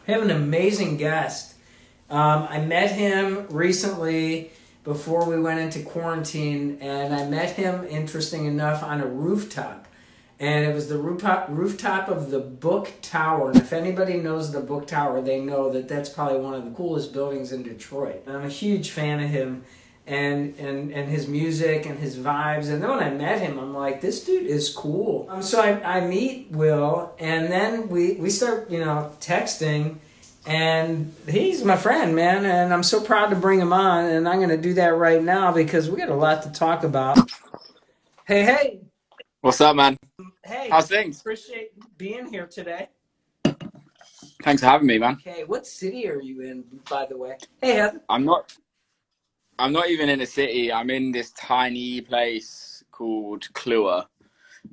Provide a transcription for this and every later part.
I have an amazing guest. I met him recently before we went into quarantine, and I met him, interesting enough, on a rooftop. And it was the rooftop of the Book Tower. And if anybody knows the Book Tower, they know that that's probably one of the coolest buildings in Detroit. And I'm a huge fan of him and his music and his vibes. And then when I met him, I'm like, this dude is cool. So I meet Will, and then we start, texting. And he's my friend, man, and I'm so proud to bring him on, and I'm going to do that right now because we got a lot to talk about. Hey, hey, What's up, man? hey, How's things? appreciate being here today. Thanks for having me, man. Okay, what city are you in, by the way? Hey, Heather. I'm not I'm not even in a city. I'm in this tiny place called Clua,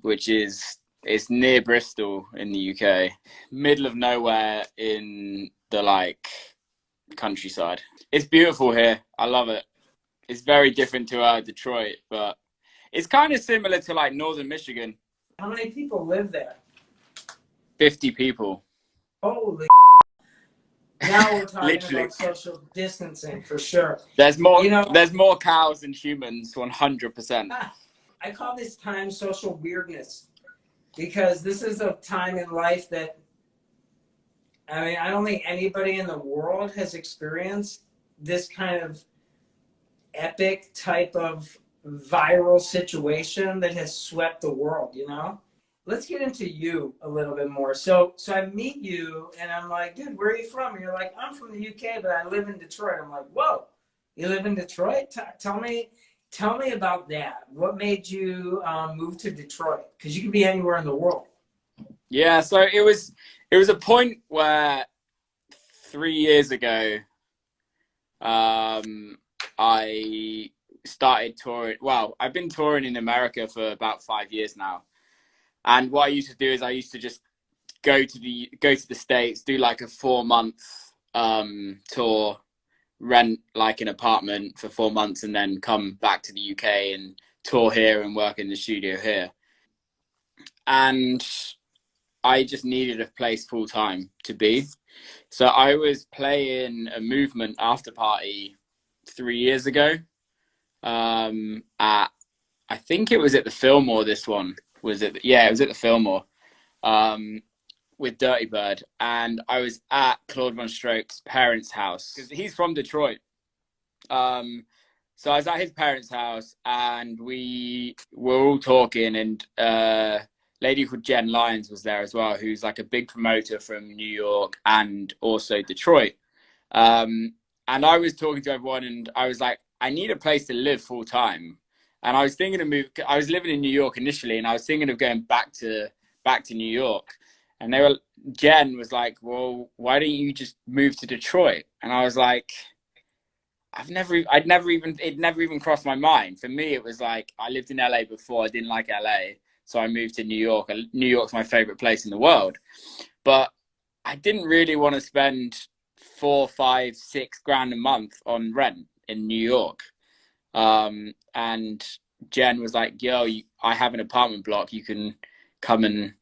which is it's near Bristol in the UK. Middle of nowhere in the countryside. It's beautiful here. I love it. It's very different to Detroit, but it's kind of similar to like northern Michigan. How many people live there? 50 people. Holy. Now we're talking Literally. about social distancing for sure. There's more You know, there's more cows than humans, 100%. I call this time social weirdness because this is a time in life that, I mean, I don't think anybody in the world has experienced this kind of epic type of viral situation that has swept the world. Let's get into you a little bit more. So I meet you and I'm like, dude, where are you from? And you're like, I'm from the UK, but I live in Detroit. I'm like, whoa, you live in Detroit? Tell me about that. What made you move to Detroit? Because you could be anywhere in the world. Yeah, so it was a point where 3 years ago, I started touring. Well, I've been touring in America for about 5 years now. And what I used to do is I used to just go to the States, do like a 4 month tour, rent like an apartment for 4 months, and then come back to the UK and tour here and work in the studio here. And I just needed a place full time to be. So I was playing a Movement after party 3 years ago. At I think it was at the Fillmore. This one was it? Yeah, it was at the Fillmore. Um, with Dirty Bird, and I was at Claude Von Stroke's parents' house because he's from Detroit. Um, so I was at his parents' house, and we were all talking, and lady called Jen Lyons was there as well, who's like a big promoter from New York and also Detroit. And I was talking to everyone, and I was like, I need a place to live full time. And I was thinking of move. I was living in New York initially, and I was thinking of going back to New York. And Jen was like, well, why don't you just move to Detroit? And I was like, it never even crossed my mind. For me, it was like, I lived in LA before. I didn't like LA. So I moved to New York. New York's my favorite place in the world. But I didn't really want to spend 4, 5, 6 grand a month on rent in New York. And Jen was like, yo, I have an apartment block. You can come and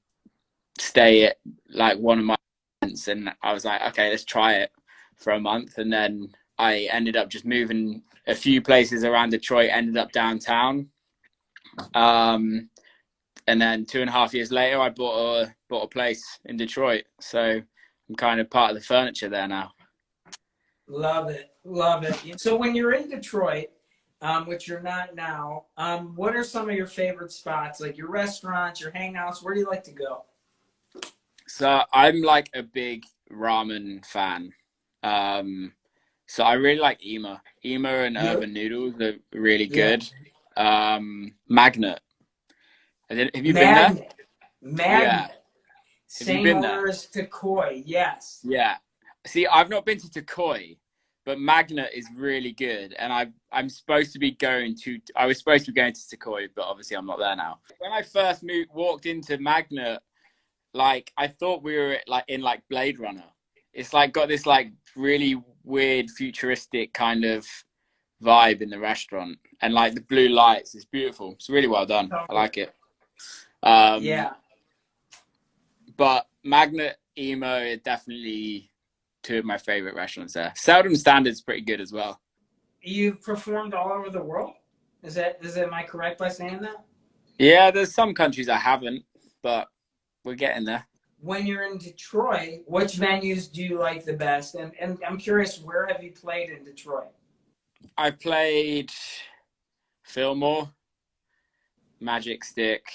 stay at like one of my friends. And I was like, okay, let's try it for a month. And then I ended up just moving a few places around Detroit, ended up downtown. And then 2.5 years later, I bought a place in Detroit. So I'm kind of part of the furniture there now. Love it. Love it. So when you're in Detroit, which you're not now, what are some of your favorite spots, like your restaurants, your hangouts? Where do you like to go? So I'm like a big ramen fan. So I really like Ema. Ema and Yeah. Urban Noodles are really Yeah. good. Magnet. Have you been there? Magnet. Yeah. Magnet. Have you Same been there? owner as Takoi. Yes. Yeah. See, I've not been to Takoi, but Magnet is really good. And I'm supposed to be going to. I was supposed to be going to Takoi, but obviously I'm not there now. When I first walked into Magnet, like I thought we were like in like Blade Runner. It's like got this like really weird futuristic kind of vibe in the restaurant, and like the blue lights is beautiful. It's really well done. I Totally. like it. Um, Yeah. but Magnet Emo is definitely two of my favorite restaurants there. Seldom Standard's pretty good as well. You've performed all over the world. Am I correct by saying that? Yeah, there's some countries I haven't, but we're getting there. When you're in Detroit, which venues do you like the best? And I'm curious, where have you played in Detroit? I played Fillmore, Magic Stick,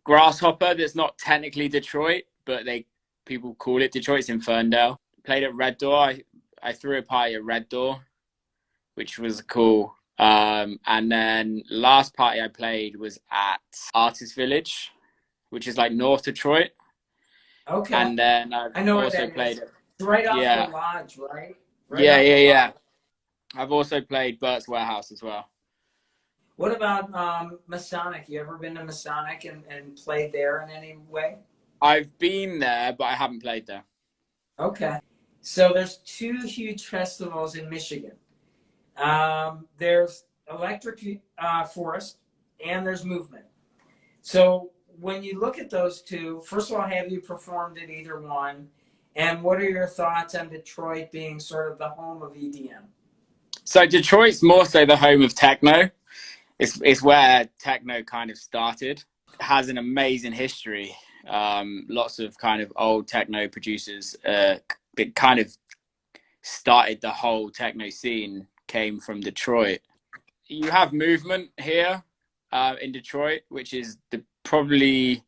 Grasshopper. That's not technically Detroit, but people call it Detroit. It's in Ferndale. Played at Red Door. I threw a party at Red Door, which was cool. And then last party I played was at Artist Village, which is like North Detroit. Okay. And then I've I know where also that played is. It's right off the yeah, lodge, right? Right yeah, off yeah, the yeah. lodge. I've also played Burt's Warehouse as well. What about Masonic? You ever been to Masonic and played there in any way? I've been there, but I haven't played there. Okay. So there's two huge festivals in Michigan. There's Electric Forest and there's Movement. So when you look at those two, first of all, have you performed at either one? And what are your thoughts on Detroit being sort of the home of EDM? So Detroit's more so the home of techno. It's where techno kind of started. It has an amazing history. Lots of kind of old techno producers that kind of started the whole techno scene came from Detroit. You have Movement here in Detroit, which is probably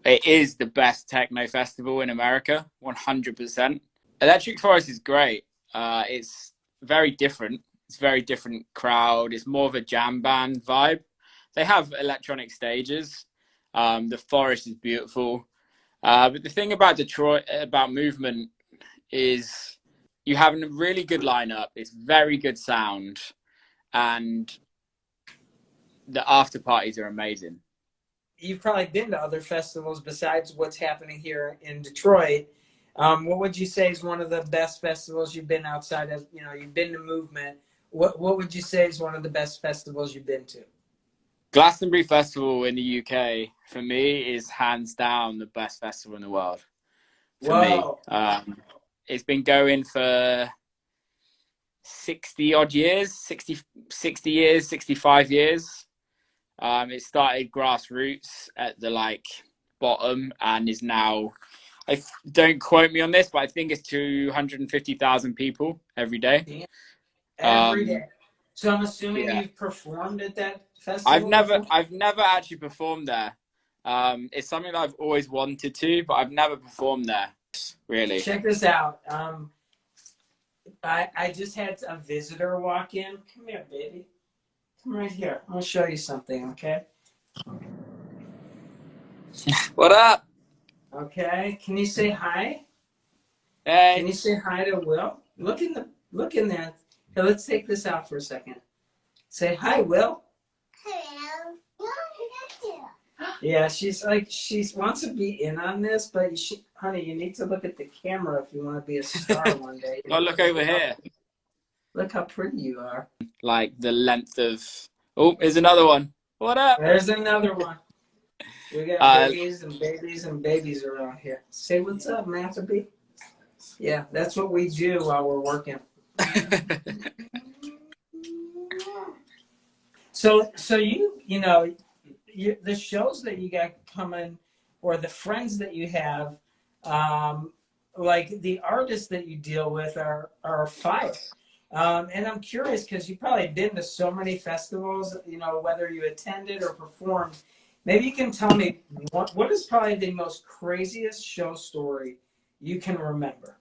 it is the best techno festival in America, 100%. Electric Forest is great. It's very different. It's a very different crowd. It's more of a jam band vibe. They have electronic stages. The forest is beautiful. But the thing about Detroit, about Movement, is you have a really good lineup. It's very good sound. And the after parties are amazing. You've probably been to other festivals besides what's happening here in Detroit. What would you say is one of the best festivals you've been outside of, you've been to Movement. What would you say is one of the best festivals you've been to? Glastonbury Festival in the UK, for me, is hands down the best festival in the world. For Whoa. me. It's been going for 60 odd years, 60 years, 65 years. It started grassroots at the bottom and is now, don't quote me on this, but I think it's 250,000 people every day. Damn. Every day. So I'm assuming Yeah. you've performed at that festival before? I've never actually performed there. It's something that I've always wanted to, but I've never performed there. Really. Check this out. I just had a visitor walk in. Come here, baby. Come right here. I'm gonna show you something, okay? What up? Okay. Can you say hi? Hey. Can you say hi to Will? Look in there. Here, let's take this out for a second. Say hi, Will. Hello. Yeah, she wants to be in on this, but honey, you need to look at the camera if you want to be a star one day. Oh, look over here. Look how pretty you are. Like the length of. Oh, here's another one. What up? There's another one. We got babies and babies and babies around here. Say what's up, Masterby. Yeah, that's what we do while we're working. So the shows that you got coming, or the friends that you have, like the artists that you deal with are fire. And I'm curious because you've probably been to so many festivals, whether you attended or performed. Maybe you can tell me what is probably the most craziest show story you can remember.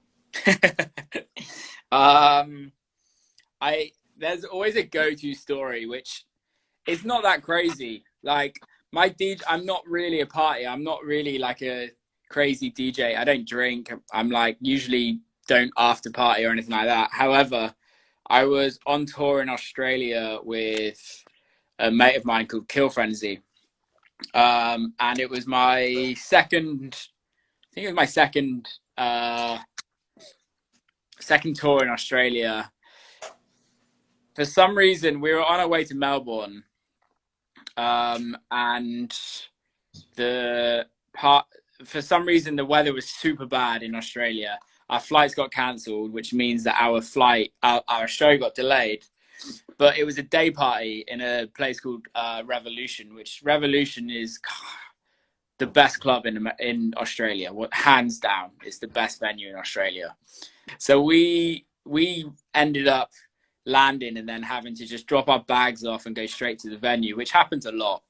There's always a go-to story, which is not that crazy. Like my DJ, I'm not really a party. I'm not really like a crazy DJ. I don't drink. I'm like usually don't after party or anything like that. However, I was on tour in Australia with a mate of mine called Kill Frenzy. And it was my second tour in Australia. For some reason, we were on our way to Melbourne, and for some reason the weather was super bad in Australia. Our flights got cancelled, which means that our show got delayed. But it was a day party in a place called Revolution, which Revolution is the best club in Australia. Hands down, it's the best venue in Australia. So we ended up landing and then having to just drop our bags off and go straight to the venue, which happens a lot.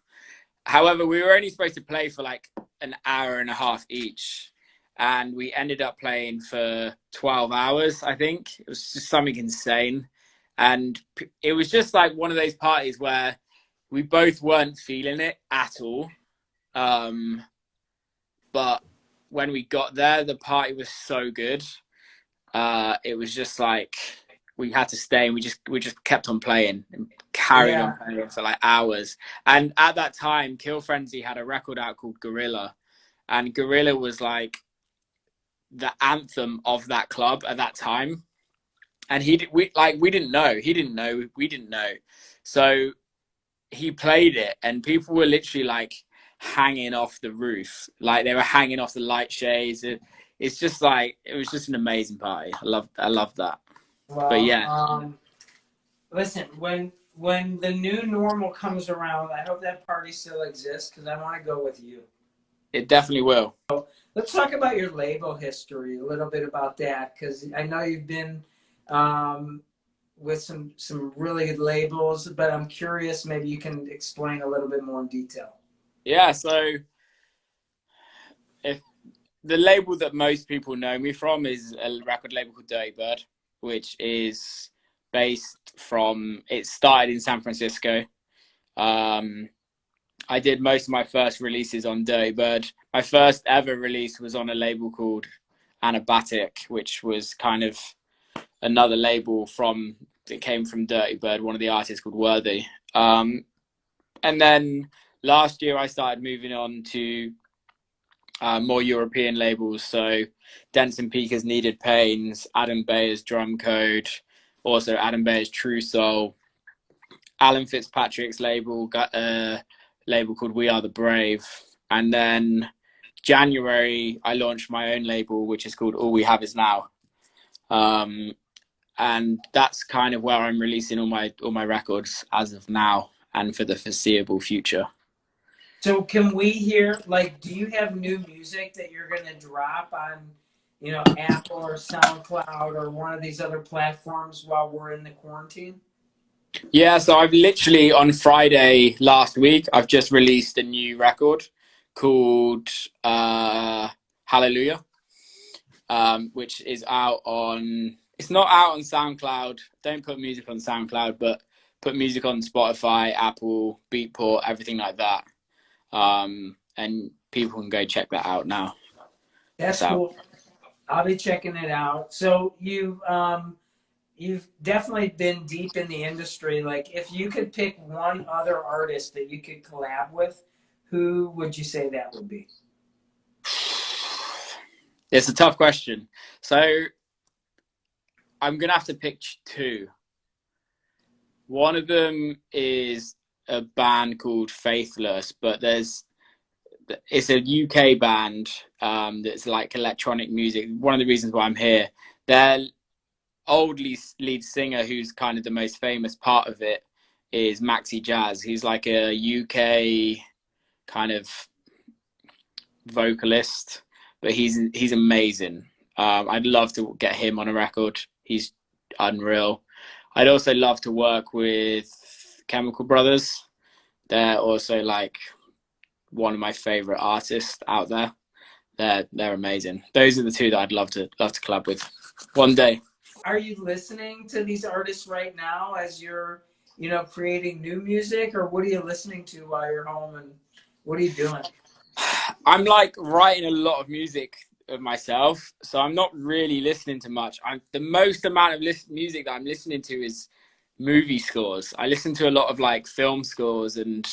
However, we were only supposed to play for like an hour and a half each. And we ended up playing for 12 hours, I think. It was just something insane. And it was just like one of those parties where we both weren't feeling it at all. But when we got there, the party was so good. It was just like we had to stay, and we just kept on playing and carried on playing for like hours. And at that time, Kill Frenzy had a record out called Gorilla, and Gorilla was like the anthem of that club at that time. And we didn't know. He didn't know. We didn't know. So he played it, and people were literally like hanging off the roof, like they were hanging off the light shades. It's just like it was just an amazing party. I love that. Well, but yeah, listen, when the new normal comes around, I hope that party still exists because I want to go with you. it definitely will. Let's talk about your label history, a little bit about that, because I know you've been with some really good labels, but I'm curious, maybe you can explain a little bit more in detail. Yeah, so if the label that most people know me from is a record label called Dirty Bird, which is it started in San Francisco. I did most of my first releases on Dirty Bird. My first ever release was on a label called Anabatic, which was kind of another label that came from Dirty Bird, one of the artists called Worthy. And then last year I started moving on to more European labels. So Denson Peaker's Needed Pains, Adam Bayer's Drum Code, also Adam Bayer's True Soul, Alan Fitzpatrick's label called We Are the Brave. And then January, I launched my own label, which is called All We Have Is Now. And that's kind of where I'm releasing all my records as of now and for the foreseeable future. So can we hear, like, do you have new music that you're going to drop on, Apple or SoundCloud or one of these other platforms while we're in the quarantine? Yeah, so I've literally, on Friday last week, I've just released a new record called Hallelujah, which is it's not out on SoundCloud. Don't put music on SoundCloud, but put music on Spotify, Apple, Beatport, everything like that. And people can go check that out now. That's cool. I'll be checking it out. So you've definitely been deep in the industry. Like, if you could pick one other artist that you could collab with, who would you say that would be? It's a tough question. So I'm going to have to pick two. One of them is a band called Faithless, but it's a UK band that's like electronic music. One of the reasons why I'm here, their old lead singer, who's kind of the most famous part of it, is Maxi Jazz. He's like a UK kind of vocalist, but he's amazing. I'd love to get him on a record. He's unreal. I'd also love to work with Chemical Brothers. They're also like one of my favorite artists out there. They're amazing. Those are the two that I'd love to collab with one day. Are you listening to these artists right now as you're, creating new music, or what are you listening to while you're home, and what are you doing? I'm like writing a lot of music of myself, so I'm not really listening to much. The most amount of music that I'm listening to is movie scores. I listen to a lot of like film scores and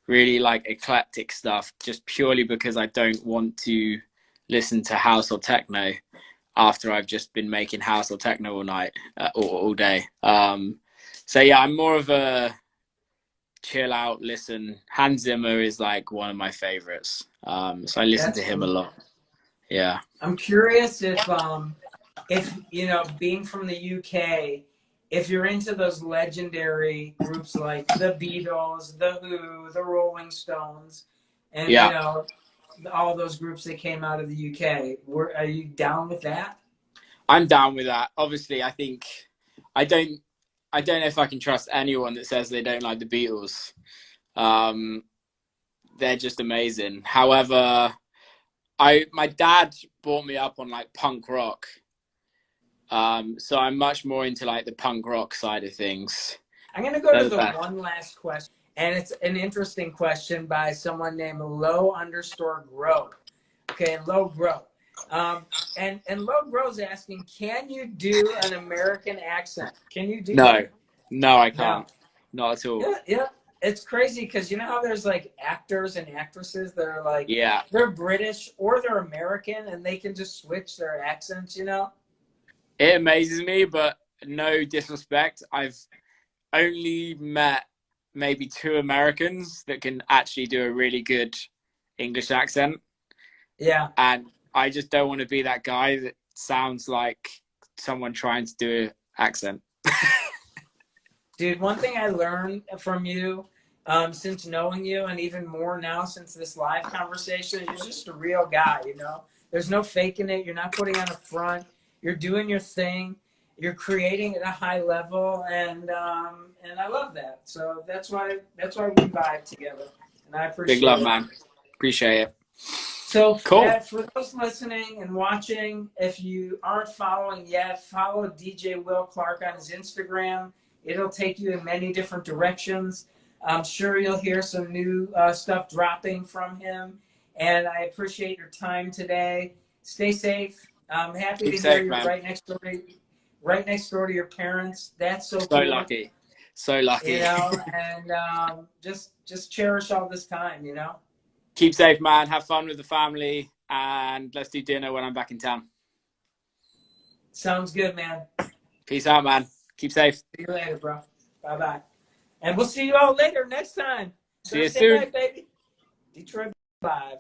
really like eclectic stuff, just purely because I don't want to listen to house or techno after I've just been making house or techno all night or all day. So yeah, I'm more of a chill out, listen. Hans Zimmer is like one of my favorites. So I listen That's to him a cool. lot. Yeah. I'm curious if you know, being from the UK, if you're into those legendary groups like the Beatles, the Who, the Rolling Stones, and you Yeah. know all those groups that came out of the UK. Are you down with that? I'm down with that. Obviously, I think I don't I don't know if I can trust anyone that says they don't like the Beatles. Um, they're just amazing. However, my dad brought me up on like punk rock. So I'm much more into like the punk rock side of things. I'm going to go They're to the the best. one last question, and it's an interesting question by someone named Low_Grow. Okay, Low Grow. Um, and Low Grow's asking, can you do an American accent? Can you do No, that? no, I No. can't. Not at all. Yeah, yeah. It's crazy because you know how there's like actors and actresses that are like Yeah, they're British or they're American and they can just switch their accents, you know? it amazes me, but no disrespect. I've only met maybe two Americans that can actually do a really good English accent. Yeah. And I just don't want to be that guy that sounds like someone trying to do an accent. Dude, one thing I learned from you since knowing you, and even more now since this live conversation, is you're just a real guy, you know? There's no faking it. You're not putting on a front. You're doing your thing. You're creating at a high level, and I love that. So that's why we vibe together, and I Big appreciate love, it. man. Appreciate it. So Cool. for those listening and watching, if you aren't following yet, follow DJ Will Clarke on his Instagram. It'll take you in many different directions. I'm sure you'll hear some new stuff dropping from him. And I appreciate your time today. Stay safe. I'm happy Keep to hear safe, you're man. right next door to your parents. That's so So cool. lucky. So You lucky. know, and just cherish all this time. You know. Keep safe, man. Have fun with the family. And let's do dinner when I'm back in town. Sounds good, man. Peace out, man. Keep safe. See you later, bro. Bye bye. And we'll see you all later next time. See you Thursday soon. night, baby. Detroit Live.